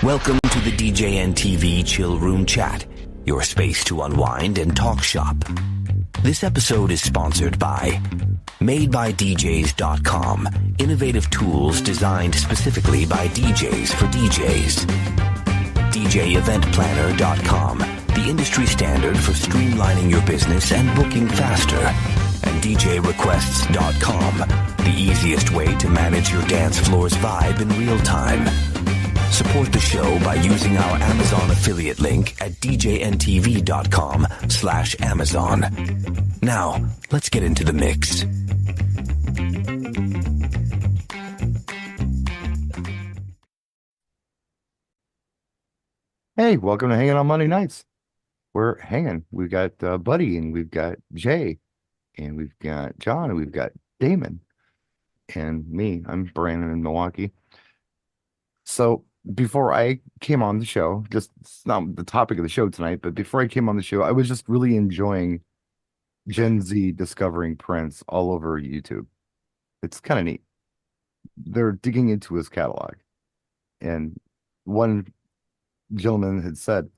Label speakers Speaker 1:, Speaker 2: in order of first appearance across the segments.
Speaker 1: Welcome to the DJNTV Chill Room Chat, your space to unwind and talk shop. This episode is sponsored by MadeByDJs.com, innovative tools designed specifically by DJs for DJs. DJEventPlanner.com, the industry standard for streamlining your business and booking faster. And DJRequests.com, the easiest way to manage your dance floor's vibe in real time. Support the show by using our Amazon affiliate link at djntv.com/Amazon. Now, let's get into the mix.
Speaker 2: Hey, welcome to Hanging on Monday Nights. We're hanging. We've got Buddy, and we've got Jay, and we've got John, and we've got Damon, and me. I'm Brandon in Milwaukee. So before I came on the show, just it's not the topic of the show tonight, but before I came on the show, I was just really enjoying Gen Z discovering Prince all over YouTube. It's kind of neat. They're digging into his catalog. And one gentleman had said,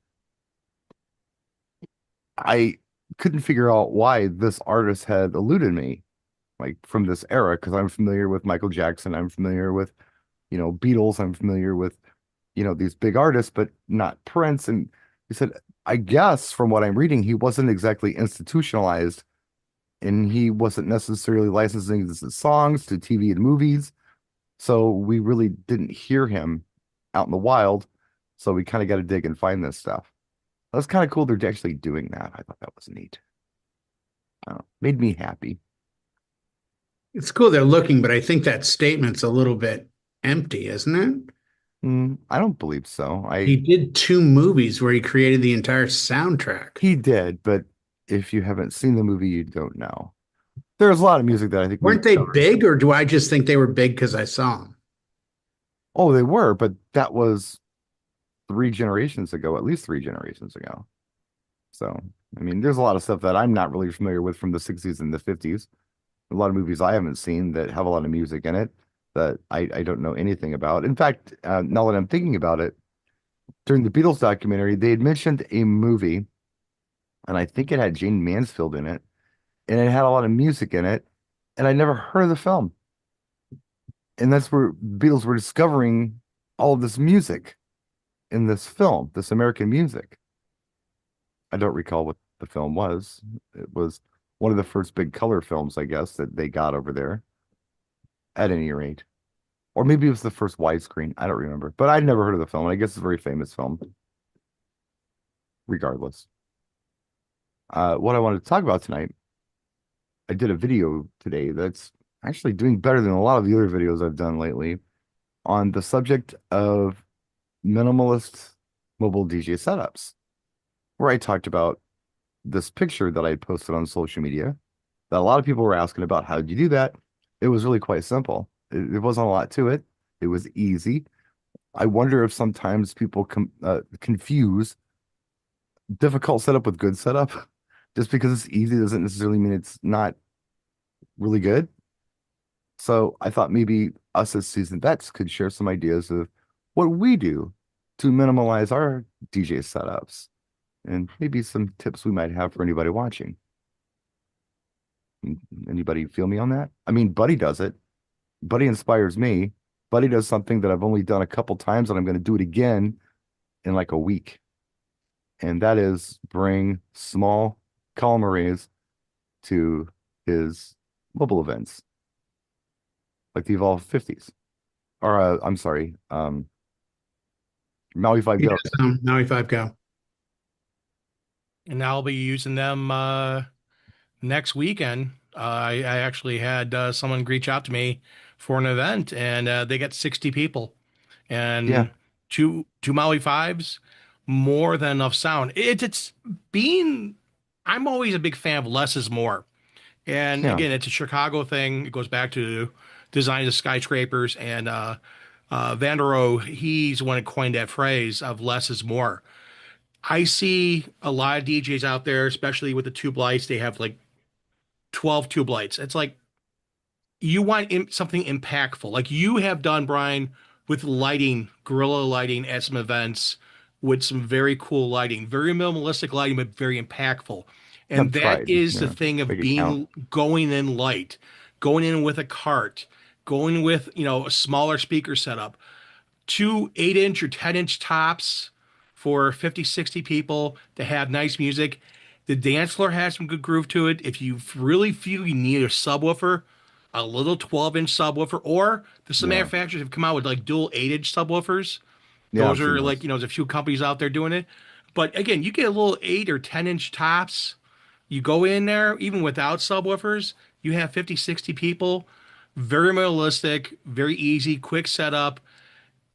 Speaker 2: I couldn't figure out why this artist had eluded me, like from this era, because I'm familiar with Michael Jackson, I'm familiar with, Beatles, I'm familiar with, these big artists, but not Prince. And he said, I guess from what I'm reading, he wasn't exactly institutionalized, and he wasn't necessarily licensing his songs to TV and movies. So we really didn't hear him out in the wild. So we kind of got to dig and find this stuff. That's kind of cool. They're actually doing that. I thought that was neat. Made me happy.
Speaker 3: It's cool they're looking, but I think that statement's a little bit empty, isn't it?
Speaker 2: I don't believe so.
Speaker 3: He did 2 movies where he created the entire soundtrack.
Speaker 2: He did, but if you haven't seen the movie, you don't know. There's a lot of music that I think
Speaker 3: weren't they big, or do I just think they were big because I saw them?
Speaker 2: Oh, they were, but that was 3 generations ago, at least 3 generations ago. So, I mean, there's a lot of stuff that I'm not really familiar with from the 60s and the 50s. A lot of movies I haven't seen that have a lot of music in it that I don't know anything about. In fact, now that I'm thinking about it, during the Beatles documentary, they had mentioned a movie, and I think it had Jane Mansfield in it, and it had a lot of music in it, and I never heard of the film. And that's where Beatles were discovering all of this music in this film, this American music. I don't recall what the film was. It was one of the first big color films, I guess, that they got over there, at any rate. Or maybe it was the first widescreen. I don't remember. But I'd never heard of the film. I guess it's a very famous film. Regardless. What I wanted to talk about tonight, I did a video today that's actually doing better than a lot of the other videos I've done lately on the subject of minimalist mobile DJ setups, where I talked about this picture that I posted on social media that a lot of people were asking about. How did you do that? It was really quite simple. It wasn't a lot to it. It was easy. I wonder if sometimes people confuse difficult setup with good setup. Just because it's easy doesn't necessarily mean it's not really good. So I thought maybe us as seasoned vets could share some ideas of what we do to minimalize our DJ setups, and maybe some tips we might have for anybody watching. Anybody feel me on that? I mean, Buddy does it. Buddy inspires me. Buddy does something that I've only done a couple times, and I'm going to do it again in like a week. And that is bring small column arrays to his mobile events, like the Evolve 50s. Or, I'm sorry, Maui 5 Go.
Speaker 3: Maui 5 Go.
Speaker 4: And I'll be using them next weekend. I actually had someone reach out to me for an event, and they got 60 people, and two Maui 5s, more than enough sound. I'm always a big fan of less is more. And again, it's a Chicago thing. It goes back to design of skyscrapers, and Van der Rohe, he's the one who coined that phrase of less is more. I see a lot of DJs out there, especially with the tube lights. They have like 12 tube lights. It's like, you want something impactful, like you have done, Brian, with lighting, guerrilla lighting at some events with some very cool lighting, very minimalistic lighting, but very impactful.
Speaker 2: I've
Speaker 4: And that
Speaker 2: tried.
Speaker 4: is the
Speaker 2: Yeah,
Speaker 4: thing of
Speaker 2: make it count.
Speaker 4: being going in light, going in with a cart, going with, a smaller speaker setup, two 8-inch or 10-inch tops for 50, 60 people to have nice music. The dance floor has some good groove to it. If you really feel you need a subwoofer, a little 12-inch subwoofer, or there's some
Speaker 2: Yeah,
Speaker 4: manufacturers have come out with like dual 8-inch subwoofers.
Speaker 2: yeah,
Speaker 4: Those
Speaker 2: I've seen
Speaker 4: are like,
Speaker 2: those.
Speaker 4: there's a few companies out there doing it. But again, you get a little 8 or 10-inch tops. You go in there, even without subwoofers, you have 50, 60 people. Very minimalistic, very easy, quick setup.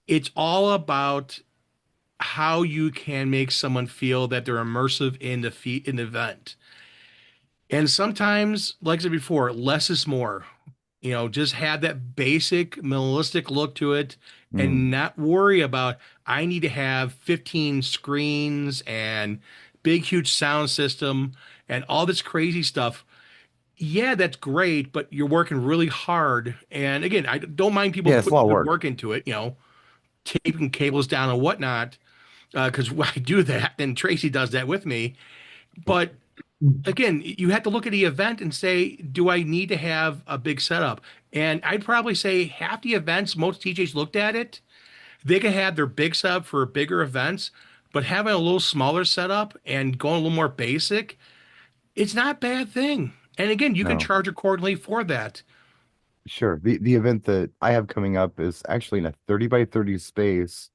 Speaker 4: It's all about how you can make someone feel that they're immersive in the event. And sometimes, like I said before, less is more. Just have that basic minimalistic look to it
Speaker 2: Mm.
Speaker 4: and not worry about I need to have 15 screens and big huge sound system and all this crazy stuff. Yeah, that's great, but you're working really hard. And again, I don't mind people
Speaker 2: Yeah, it's a lot
Speaker 4: putting
Speaker 2: of
Speaker 4: good
Speaker 2: work.
Speaker 4: work into it, taping cables down and whatnot, because I do that, and Tracy does that with me. But again, you have to look at the event and say, do I need to have a big setup? And I'd probably say half the events, most DJs looked at it, they can have their big setup for bigger events, but having a little smaller setup and going a little more basic, it's not a bad thing. And again, you can
Speaker 2: No,
Speaker 4: charge accordingly for that.
Speaker 2: sure. The event that I have coming up is actually in a 30 by 30 space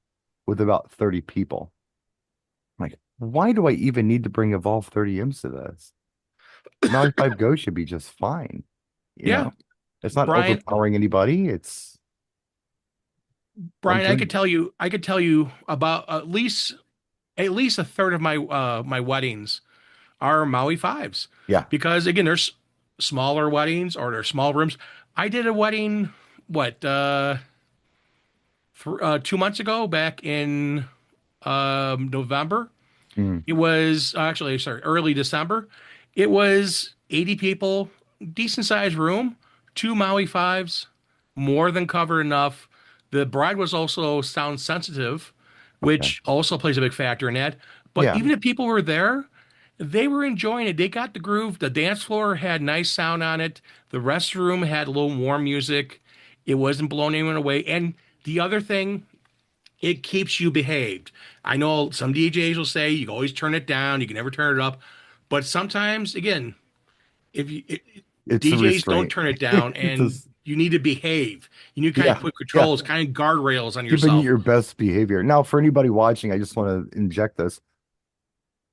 Speaker 2: with about 30 people. I'm like, why do I even need to bring Evolve 30 M's to this? Maui 5 Go should be just fine. You
Speaker 4: Yeah,
Speaker 2: know, it's not
Speaker 4: Brian,
Speaker 2: overpowering anybody. It's I'm
Speaker 4: Brian,
Speaker 2: good.
Speaker 4: I could tell you about at least a third of my weddings are Maui fives,
Speaker 2: Yeah.
Speaker 4: because again, there's smaller weddings or there's small rooms. I did a wedding, what, 2 months ago, back in November.
Speaker 2: Mm,
Speaker 4: It was actually, sorry, early December. It was 80 people, decent sized room, two Maui fives, more than covered enough. The bride was also sound sensitive,
Speaker 2: okay.
Speaker 4: which also plays a big factor in that. But
Speaker 2: Yeah.
Speaker 4: even if people were there, they were enjoying it. They got the groove. The dance floor had nice sound on it. The restroom had a little warm music. It wasn't blowing anyone away. And the other thing, it keeps you behaved. I know some DJs will say you can always turn it down, you can never turn it up, but sometimes, again, if you
Speaker 2: It's a
Speaker 4: DJs don't
Speaker 2: restraint.
Speaker 4: turn it down,
Speaker 2: It's
Speaker 4: and you need to behave. You need to kind of
Speaker 2: yeah.
Speaker 4: put
Speaker 2: Yeah.
Speaker 4: controls, kind of guardrails on
Speaker 2: Keeping
Speaker 4: yourself.
Speaker 2: your best behavior. Now, for anybody watching, I just want to inject this.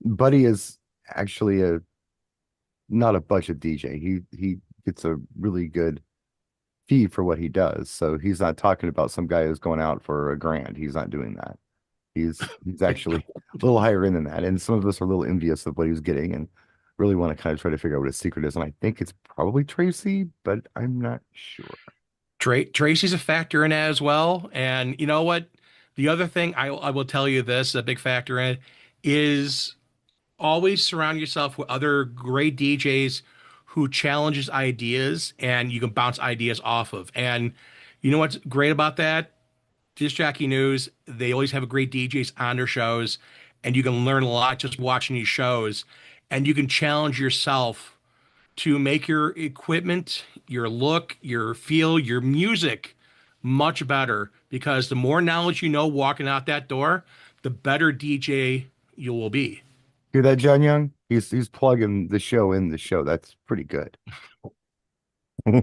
Speaker 2: Buddy is actually a not a budget DJ. He gets a really good fee for what he does. So he's not talking about some guy who's going out for $1,000. He's not doing that. He's actually a little higher end than that. And some of us are a little envious of what he was getting and really want to kind of try to figure out what his secret is. And I think it's probably Tracy, but I'm not sure.
Speaker 4: Tracy's a factor in that as well. And you know what? The other thing I will tell you this, a big factor in it, is always surround yourself with other great DJs who challenges ideas and you can bounce ideas off of. And you know what's great about that? Disc Jockey News, they always have a great DJs on their shows, and you can learn a lot just watching these shows. And you can challenge yourself to make your equipment, your look, your feel, your music much better, because the more knowledge you know walking out that door, the better DJ you will be.
Speaker 2: Hear that, John Young? He's plugging the show in the show. That's pretty good.
Speaker 5: Got a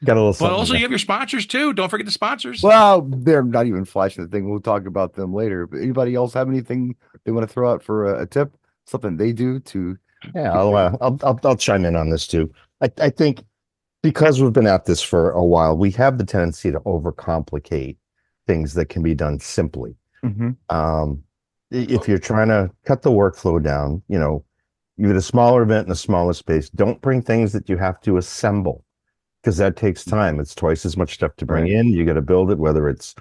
Speaker 5: little
Speaker 4: But
Speaker 5: something
Speaker 4: also,
Speaker 5: there.
Speaker 4: you have your sponsors too. Don't forget the sponsors.
Speaker 2: Well, they're not even flashing the thing. We'll talk about them later. But anybody else have anything they want to throw out for a tip? Something they do to
Speaker 5: Yeah,
Speaker 2: keep their
Speaker 5: I'll chime in on this too. I think because we've been at this for a while, we have the tendency to overcomplicate things that can be done simply.
Speaker 2: Mhm.
Speaker 5: If you're trying to cut the workflow down, you had a smaller event in a smaller space. Don't bring things that you have to assemble because that takes time. It's twice as much stuff to bring
Speaker 2: Right.
Speaker 5: in. You got to build it, whether it's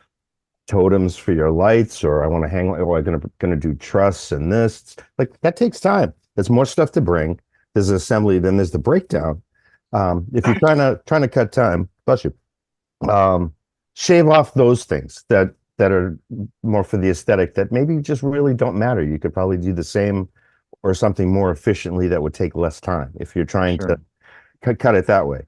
Speaker 5: totems for your lights or I want to hang, or I'm gonna do trusses and this. Like that takes time. There's more stuff to bring. There's an assembly, then there's the breakdown. If you're trying to cut time, bless you. shave off those things that are more for the aesthetic that maybe just really don't matter. You could probably do the same or something more efficiently that would take less time if you're trying to cut it that way.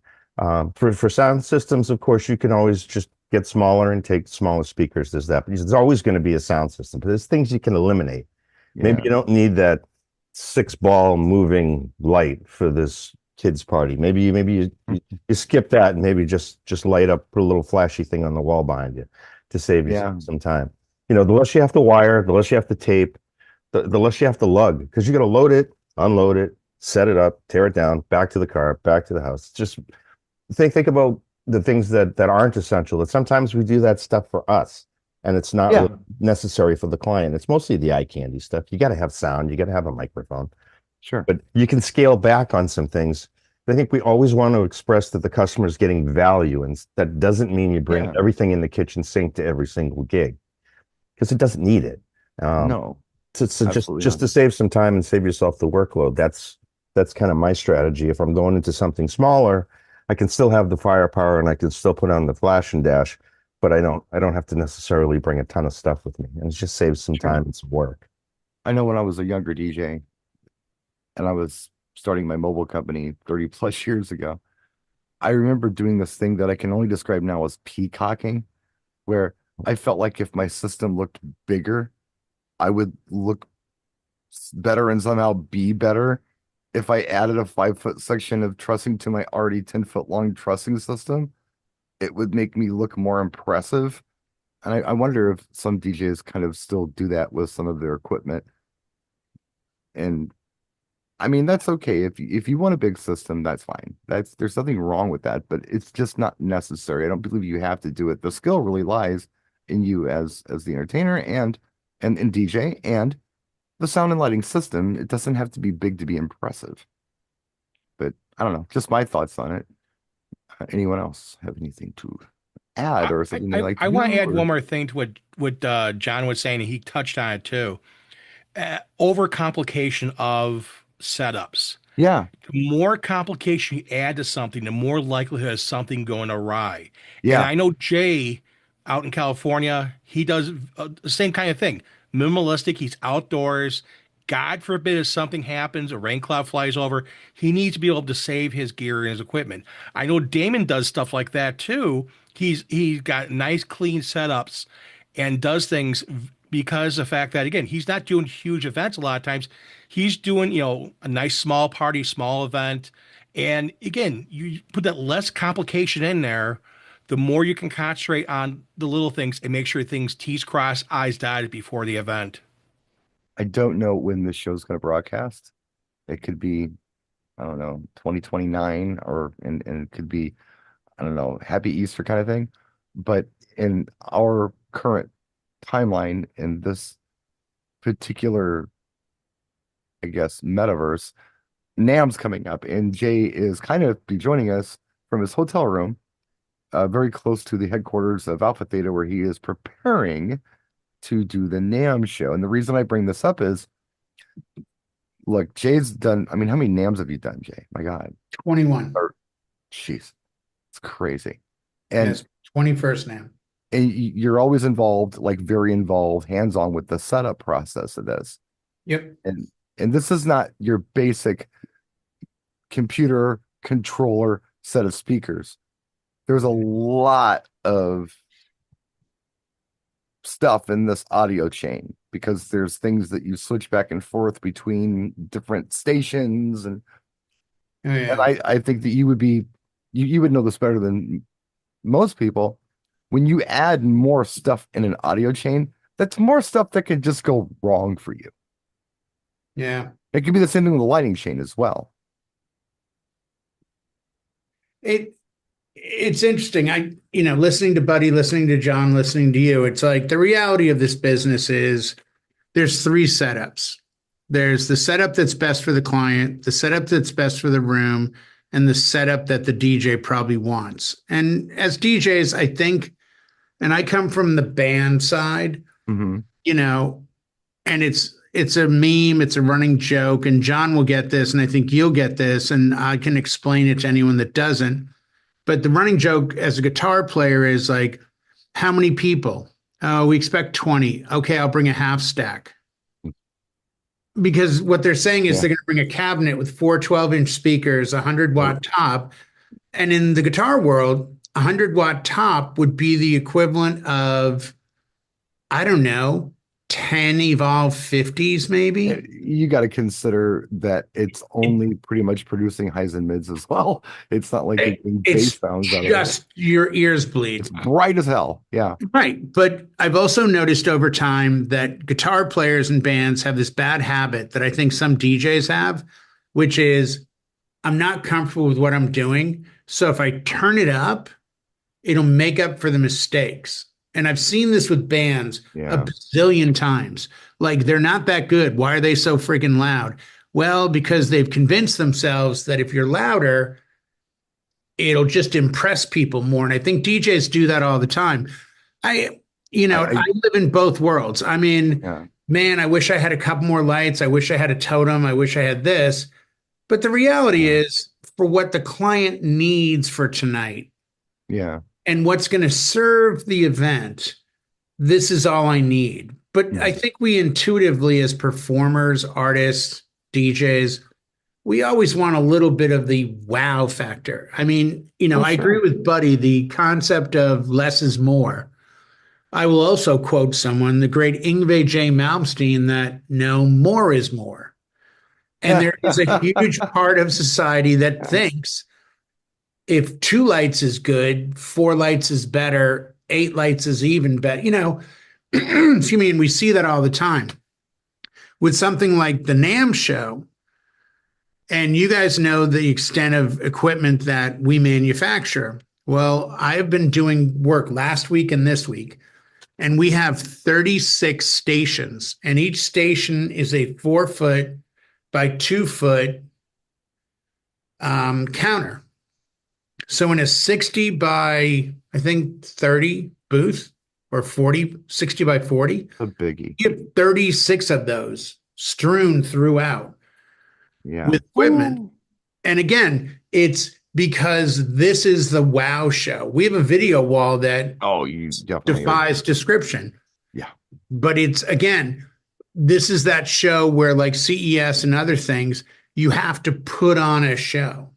Speaker 5: For sound systems, of course, you can always just get smaller and take smaller speakers. There's that, but there's always going to be a sound system. But there's things you can eliminate. Maybe you don't need that 6-ball moving light for this kids party. Maybe you skip that and maybe just light up, put a little flashy thing on the wall behind you to save you some time. You know, the less you have to wire, the less you have to tape, the less you have to lug, because you got to load it, unload it, set it up, tear it down, back to the car, back to the house. Just think about the things that aren't essential. That sometimes we do that stuff for us, and it's not really necessary for the client. It's mostly the eye candy stuff. You got to have sound, you got to have a microphone.
Speaker 2: Sure.
Speaker 5: But you can scale back on some things. I think we always want to express that the customer is getting value, and that doesn't mean you bring everything in the kitchen sink to every single gig, because it doesn't need it.
Speaker 2: No.
Speaker 5: So just to save some time and save yourself the workload. That's kind of my strategy. If I'm going into something smaller, I can still have the firepower and I can still put on the flash and dash, but I don't have to necessarily bring a ton of stuff with me. And it just saves some time and some work.
Speaker 2: I know when I was a younger DJ and I was starting my mobile company 30 plus years ago, I remember doing this thing that I can only describe now as peacocking, where I felt like if my system looked bigger, I would look better and somehow be better if I added a 5-foot section of trussing to my already 10-foot long trussing system. It would make me look more impressive. And I wonder if some DJs kind of still do that with some of their equipment. And I mean, that's okay. If you want a big system, that's fine. There's nothing wrong with that, but it's just not necessary. I don't believe you have to do it. The skill really lies in you as the entertainer and DJ, and the sound and lighting system. It doesn't have to be big to be impressive. But I don't know, just my thoughts on it. Anyone else have anything to add or something they like to
Speaker 4: I want to add
Speaker 2: or...
Speaker 4: one more thing to what John was saying, and he touched on it too. Overcomplication of setups.
Speaker 2: Yeah.
Speaker 4: The more complication you add to something, the more likelihood of something going awry.
Speaker 2: Yeah.
Speaker 4: And I know Jay out in California, he does the same kind of thing. Minimalistic, he's outdoors. God forbid if something happens, a rain cloud flies over, he needs to be able to save his gear and his equipment. I know Damon does stuff like that too. He's got nice, clean setups and does things because of the fact that, again, he's not doing huge events a lot of times. He's doing, a nice small party, small event. And again, you put that less complication in there, the more you can concentrate on the little things and make sure things T's crossed, I's dotted before the event.
Speaker 2: I don't know when this show's going to broadcast. It could be, I don't know, 2029 and it could be, I don't know, Happy Easter kind of thing. But in our current timeline in this particular, I guess, metaverse, NAMM's coming up, and Jay is kind of be joining us from his hotel room, very close to the headquarters of Alpha Theta, where he is preparing to do the NAMM show. And the reason I bring this up is, look, Jay's done, I mean, how many NAMMs have you done, Jay? My God.
Speaker 3: 21.
Speaker 2: Jeez, it's crazy. And
Speaker 3: yes, 21st NAMM.
Speaker 2: And you're always involved, like very involved, hands-on with the setup process of this.
Speaker 3: Yep.
Speaker 2: And this is not your basic computer controller set of speakers. There's a lot of stuff in this audio chain because there's things that you switch back and forth between different stations. And I think that you would be, you would know this better than most people. When you add more stuff in an audio chain, that's more stuff that can just go wrong for you.
Speaker 3: Yeah.
Speaker 2: It could be the same thing with the lighting chain as well.
Speaker 3: It's interesting. Listening to Buddy, listening to John, listening to you, it's like the reality of this business is there's 3 setups. There's the setup that's best for the client, the setup that's best for the room, and the setup that the DJ probably wants. And as DJs, I think, and I come from the band side, and it's a meme, it's a running joke, and John will get this, and I think you'll get this, and I can explain it to anyone that doesn't. But the running joke as a guitar player is like, How many people? We expect 20. Okay, I'll bring a half stack. Because what they're saying is they're going to bring a cabinet with four 12-inch speakers, 100-watt top. And in the guitar world, 100-watt top would be the equivalent of, I don't know, 10 Evolve 50s, maybe.
Speaker 2: You got to consider that it's only pretty much producing highs and mids as well. It's not like it's bass sounds out of it.
Speaker 3: Just your ears bleed.
Speaker 2: It's bright as hell. Yeah.
Speaker 3: Right. But I've also noticed over time that guitar players and bands have this bad habit that I think some DJs have, which is I'm not comfortable with what I'm doing. So if I turn it up, it'll make up for the mistakes. And I've seen this with bands a bazillion times. Like, they're not that good. Why are they so freaking loud? Well, because they've convinced themselves that if you're louder, it'll just impress people more. And I think DJs do that all the time. I live in both worlds. I mean, man, I wish I had a couple more lights. I wish I had a totem. I wish I had this. But the reality is, for what the client needs for tonight.
Speaker 2: Yeah.
Speaker 3: And what's going to serve the event, this is all I need. But I think we intuitively, as performers, artists, DJs, we always want a little bit of the wow factor. I mean, I agree with Buddy, the concept of less is more. I will also quote someone, the great Yngwie J. Malmsteen, that no, more is more. And there is a huge part of society that thinks if 2 lights is good, 4 lights is better, 8 lights is even better. Excuse me, and we see that all the time. With something like the NAMM show, and you guys know the extent of equipment that we manufacture. Well, I have been doing work last week and this week, and we have 36 stations, and each station is a 4-foot by 2-foot counter. So in a 60 by, I think, 30 booth, or 60 by 40,
Speaker 2: a biggie.
Speaker 3: You have 36 of those strewn throughout with equipment. Ooh. And again, it's because this is the wow show. We have a video wall that defies description.
Speaker 2: Yeah.
Speaker 3: But it's, again, this is that show where, like CES and other things, you have to put on a show.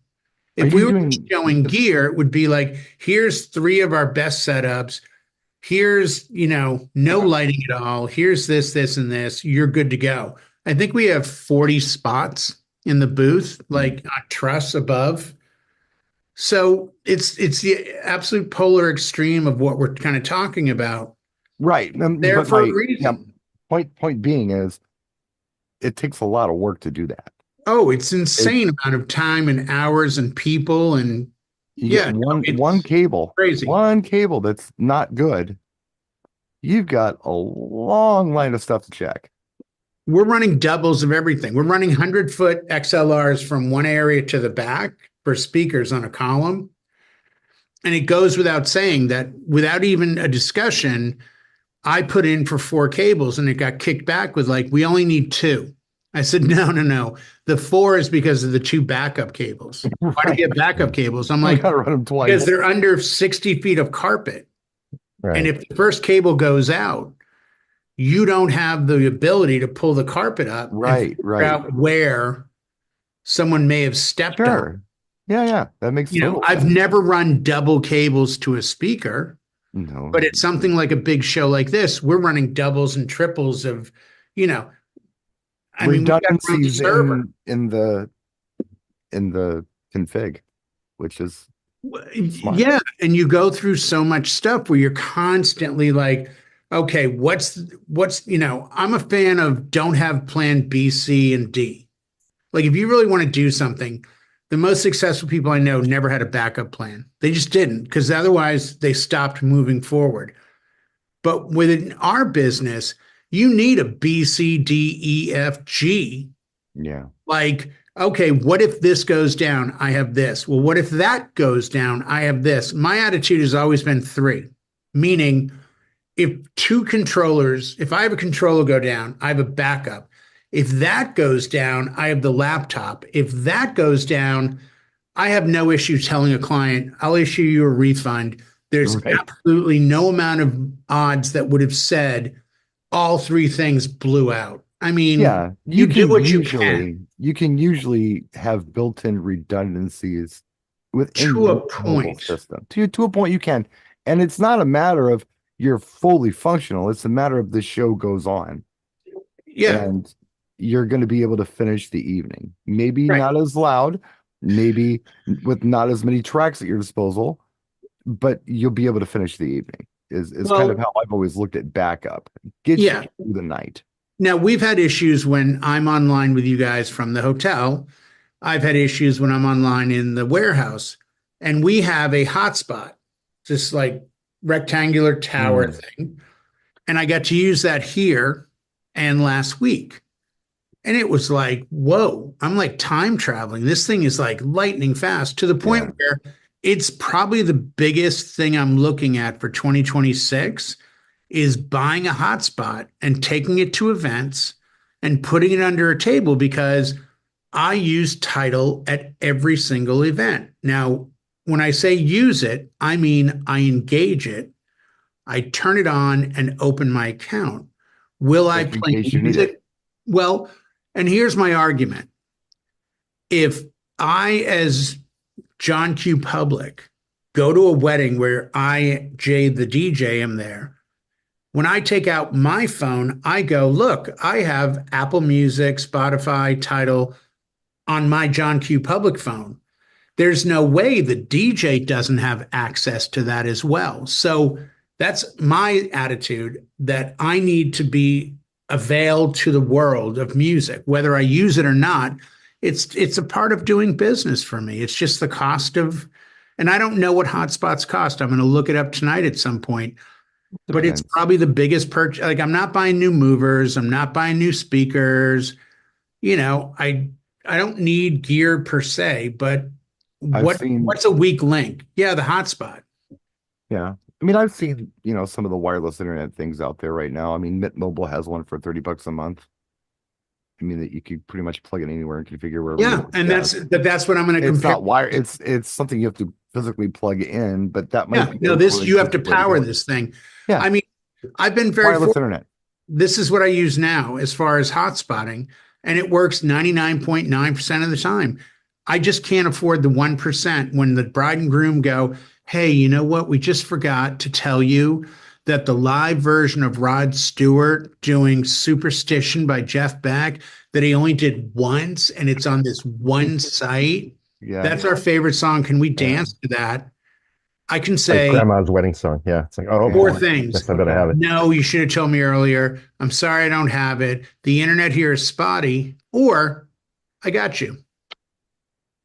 Speaker 3: If we were showing gear, it would be like, here's 3 of our best setups. Here's, no lighting at all. Here's this, and this. You're good to go. I think we have 40 spots in the booth, like on truss above. So it's the absolute polar extreme of what we're kind of talking about.
Speaker 2: Right.
Speaker 3: There for a reason.
Speaker 2: Point being is, it takes a lot of work to do that.
Speaker 3: Oh, it's insane amount of time and hours and people and
Speaker 2: one cable,
Speaker 3: crazy.
Speaker 2: One cable that's not good. You've got a long line of stuff to check.
Speaker 3: We're running doubles of everything. We're running 100-foot XLRs from one area to the back for speakers on a column. And it goes without saying that without even a discussion, I put in for 4 cables and it got kicked back with like, we only need 2. I said, no. The 4 is because of the 2 backup cables. Why do you get backup cables? I'm like,
Speaker 2: gotta run them twice.
Speaker 3: Because they're under 60 feet of carpet.
Speaker 5: Right.
Speaker 3: And if the first cable goes out, you don't have the ability to pull the carpet up.
Speaker 2: Right.
Speaker 3: Out where someone may have stepped on.
Speaker 2: Yeah. That makes sense.
Speaker 3: I've never run double cables to a speaker.
Speaker 2: No.
Speaker 3: But it's something like a big show like this. We're running doubles and triples of,
Speaker 2: redundancies in the config, which is smart.
Speaker 3: Yeah, and you go through so much stuff where you're constantly like, okay, what's I'm a fan of don't have plan B, C, and D. Like, if you really want to do something, the most successful people I know never had a backup plan. They just didn't, because otherwise they stopped moving forward. But within our business, you need a B, C, D, E, F, G.
Speaker 2: Yeah.
Speaker 3: Like, okay, what if this goes down? I have this. Well, what if that goes down? I have this. My attitude has always been 3, meaning if I have a controller go down, I have a backup. If that goes down, I have the laptop. If that goes down, I have no issue telling a client, I'll issue you a refund. There's
Speaker 2: Right.
Speaker 3: absolutely no amount of odds that would have said all three things blew out. I mean,
Speaker 2: Yeah,
Speaker 3: you do what you can
Speaker 2: you can usually have built-in redundancies within
Speaker 3: to
Speaker 2: your
Speaker 3: a
Speaker 2: mobile
Speaker 3: point.
Speaker 2: system. To a point you can. And it's not a matter of you're fully functional. It's a matter of the show goes on
Speaker 3: Yeah,
Speaker 2: and you're going to be able to finish the evening. Maybe
Speaker 3: right.
Speaker 2: not as loud, maybe with not as many tracks at your disposal, but you'll be able to finish the evening. Is kind of
Speaker 3: Well,
Speaker 2: how I've always looked at backup. Get you
Speaker 3: yeah.
Speaker 2: through the night.
Speaker 3: Now we've had issues when I'm online with you guys from the hotel. I've had issues when I'm online in the warehouse, and we have a hotspot, this like rectangular tower
Speaker 2: Mm,
Speaker 3: thing. And I got to use that here and last week. And it was like, whoa, I'm like time traveling. This thing is like lightning fast to the
Speaker 2: yeah.
Speaker 3: point where it's probably the biggest thing I'm looking at for 2026 is buying a hotspot and taking it to events and putting it under a table because I use Tidal at every single event. Now, when I say use it, I mean I engage it. I turn it on and open my account. Will I
Speaker 2: Just in
Speaker 3: play
Speaker 2: case you need it.
Speaker 3: music? Well, and here's my argument. If I, as John Q. Public, go to a wedding where I, Jay, the DJ, am there, when I take out my phone, I go, look, I have Apple Music, Spotify, Tidal on my John Q. Public phone. There's no way the DJ doesn't have access to that as well. So that's my attitude that I need to be availed to the world of music, whether I use it or not. It's a part of doing business for me. It's just the cost of, and I don't know what hotspots cost. I'm going to look it up tonight at some point, but it's
Speaker 2: Depends.
Speaker 3: probably the biggest purchase. Like I'm not buying new movers. I'm not buying new speakers. You know, I don't need gear per se, but
Speaker 2: I've seen,
Speaker 3: what's a weak link? Yeah, the hotspot.
Speaker 2: yeah. I mean, I've seen, some of the wireless internet things out there right now. I mean, Mint Mobile has one for $30 a month. I mean, that you could pretty much plug it anywhere and configure wherever you
Speaker 3: Yeah,
Speaker 2: want.
Speaker 3: and
Speaker 2: Yeah.
Speaker 3: that's what I'm going to
Speaker 2: It's
Speaker 3: compare.
Speaker 2: not wire. It's something you have to physically plug in, but that might
Speaker 3: Yeah,
Speaker 2: be
Speaker 3: no,
Speaker 2: a
Speaker 3: this
Speaker 2: really
Speaker 3: you have to
Speaker 2: cheap way
Speaker 3: power
Speaker 2: go.
Speaker 3: this thing.
Speaker 2: Yeah,
Speaker 3: I mean, I've been very
Speaker 2: wireless internet.
Speaker 3: this is what I use now as far as hotspotting, and it works 99.9% of the time. I just can't afford the 1% when the bride and groom go, hey, you know what? We just forgot to tell you that the live version of Rod Stewart doing Superstition by Jeff Beck that he only did once and it's on this one site.
Speaker 2: Yeah,
Speaker 3: That's our favorite song. Can we
Speaker 2: yeah,
Speaker 3: dance to that? I can
Speaker 5: Like
Speaker 3: say
Speaker 5: grandma's wedding song. Yeah. It's like, oh
Speaker 3: four
Speaker 2: yeah.
Speaker 5: boy,
Speaker 3: things.
Speaker 5: guess I better have it.
Speaker 3: No, you should have told me earlier. I'm sorry I don't have it. The internet here is spotty, or I got you.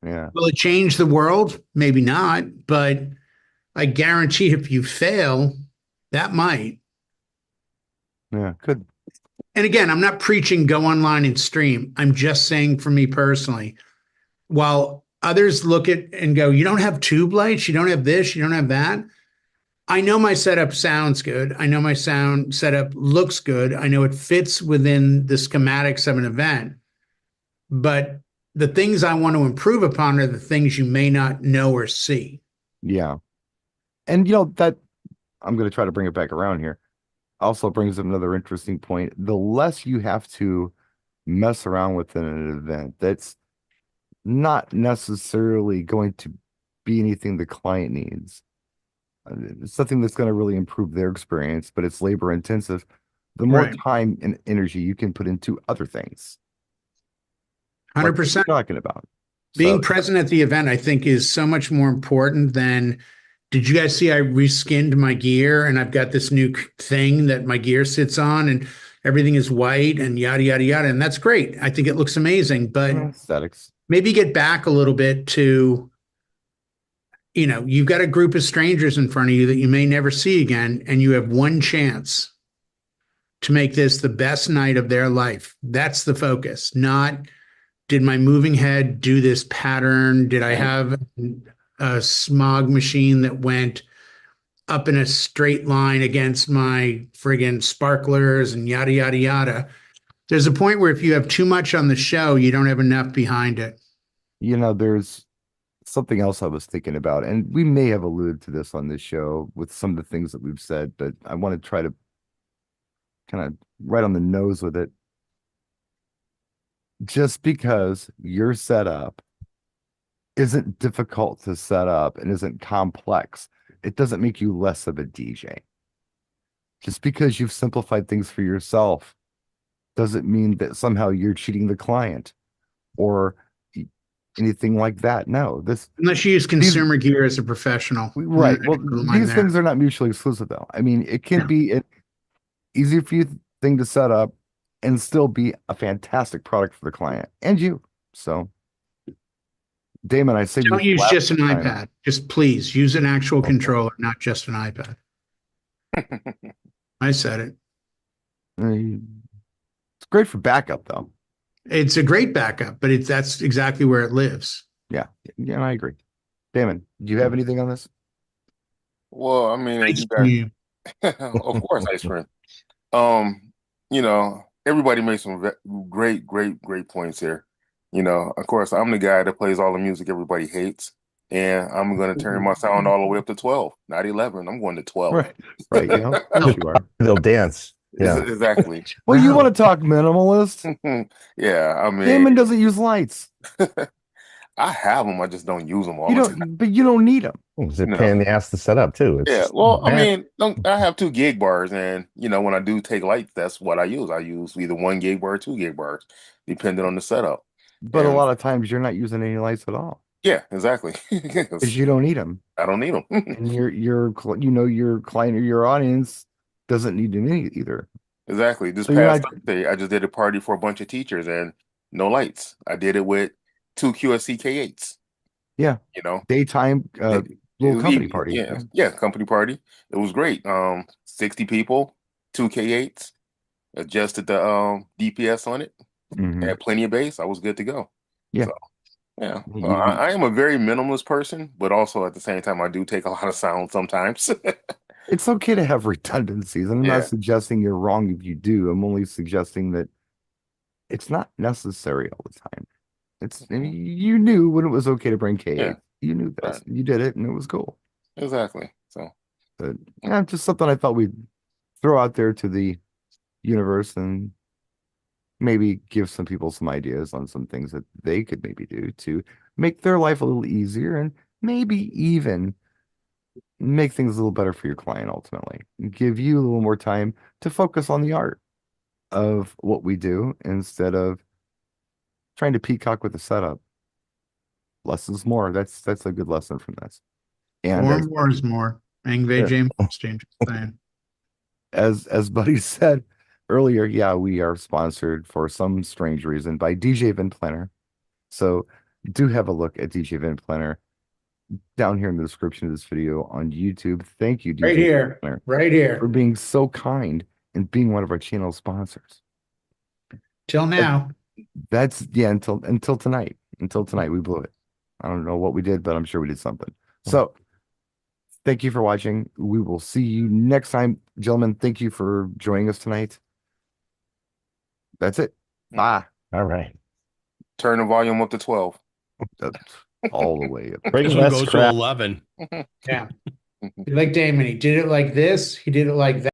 Speaker 2: Yeah,
Speaker 3: Will it change the world? Maybe not, but I guarantee if you fail, that might.
Speaker 2: yeah. Could.
Speaker 3: And again, I'm not preaching go online and stream. I'm just saying for me personally, while others look at and go, you don't have tube lights, you don't have this, you don't have that. I know my setup sounds good. I know my sound setup looks good. I know it fits within the schematics of an event. But the things I want to improve upon are the things you may not know or see.
Speaker 2: Yeah, and that I'm going to try to bring it back around here. Also brings up another interesting point. The less you have to mess around with in an event, that's not necessarily going to be anything the client needs. It's something that's going to really improve their experience, but it's labor intensive. The more
Speaker 3: Right.
Speaker 2: time and energy you can put into other things, like what
Speaker 3: 100%.
Speaker 2: you're talking about.
Speaker 3: Being
Speaker 2: So
Speaker 3: present at the event, I think, is so much more important than. Did you guys see I reskinned my gear and I've got this new thing that my gear sits on and everything is white and yada, yada, yada. And that's great. I think it looks amazing, but
Speaker 2: aesthetics.
Speaker 3: maybe get back a little bit to, you've got a group of strangers in front of you that you may never see again, and you have one chance to make this the best night of their life. That's the focus, not did my moving head do this pattern? Did I have a smog machine that went up in a straight line against my friggin' sparklers and yada, yada, yada? There's a point where if you have too much on the show, you don't have enough behind it.
Speaker 2: There's something else I was thinking about, and we may have alluded to this on this show with some of the things that we've said, but I want to try to kind of right on the nose with it. Just because your setup isn't difficult to set up and isn't complex, it doesn't make you less of a DJ. Just because you've simplified things for yourself doesn't mean that somehow you're cheating the client or anything like that. No,
Speaker 3: unless you use consumer gear as a professional.
Speaker 2: right. Well, these
Speaker 3: there.
Speaker 2: things are not mutually exclusive, though. I mean, it can be an easier for you thing to set up and still be a fantastic product for the client and you. So, Damon, I say
Speaker 3: Don't use just an
Speaker 2: time.
Speaker 3: iPad. Just please use an actual controller, not just an iPad. I said it.
Speaker 2: It's great for backup, though.
Speaker 3: It's a great backup, but that's exactly where it lives.
Speaker 2: Yeah, I agree. Damon, do you have anything on this?
Speaker 6: Well, I mean,
Speaker 3: Ice cream.
Speaker 6: of course, ice cream. You know, everybody made some great points here. You know, of course, I'm the guy that plays all the music everybody hates, and I'm going to turn my sound all the way up to 12, not 11. I'm going to 12.
Speaker 2: Right. You know, you are.
Speaker 5: They'll dance. Yeah,
Speaker 6: exactly.
Speaker 2: Well, you want to talk minimalist?
Speaker 6: Yeah, I mean,
Speaker 2: Damon doesn't use lights.
Speaker 6: I have them. I just don't use them all the time.
Speaker 2: But you don't need them.
Speaker 5: it's a pain in the ass to set up too.
Speaker 6: Yeah, well, I mean, I have 2 gig bars, and you know, when I do take lights, that's what I use. I use either 1 gig bar or 2 gig bars, depending on the setup.
Speaker 2: But a lot of times you're not using any lights at all.
Speaker 6: Yeah, exactly.
Speaker 2: Because you don't need them.
Speaker 6: I don't need them.
Speaker 2: And your client or your audience doesn't need them either.
Speaker 6: Exactly. This past Thursday, I just did a party for a bunch of teachers and no lights. I did it with 2 QSC K8s.
Speaker 2: Yeah.
Speaker 6: You know,
Speaker 2: daytime little company party.
Speaker 6: Yeah, company party. It was great. 60 people, 2 K8s, adjusted the DPS on it, had plenty of bass. I was good to go.
Speaker 2: Yeah.
Speaker 6: So, yeah. I am a very minimalist person, but also at the same time I do take a lot of sound sometimes.
Speaker 2: It's okay to have redundancies. I'm not suggesting you're wrong if you do. I'm only suggesting that it's not necessary all the time. You knew when it was okay to bring K8. Yeah. You knew this. Right. You did it, and it was cool.
Speaker 6: Exactly. So,
Speaker 2: but yeah, just something I thought we'd throw out there to the universe and maybe give some people some ideas on some things that they could maybe do to make their life a little easier and maybe even make things a little better for your client ultimately. And give you a little more time to focus on the art of what we do instead of trying to peacock with the setup. Less is more. That's a good lesson from this. And
Speaker 3: more is more. James saying.
Speaker 2: As Buddy said earlier, yeah, we are sponsored for some strange reason by DJ Event Planner. So do have a look at DJ Event Planner down here in the description of this video on YouTube. Thank you, DJ
Speaker 3: Event Planner, right here,
Speaker 2: for being so kind and being one of our channel sponsors.
Speaker 3: Till now.
Speaker 2: Until tonight. Until tonight, we blew it. I don't know what we did, but I'm sure we did something. So thank you for watching. We will see you next time. Gentlemen, thank you for joining us tonight. That's it. Bye.
Speaker 5: All right.
Speaker 6: Turn the volume up to 12.
Speaker 2: All the way up.
Speaker 4: This one goes to 11.
Speaker 3: Yeah. Like Damon, he did it like this. He did it like that.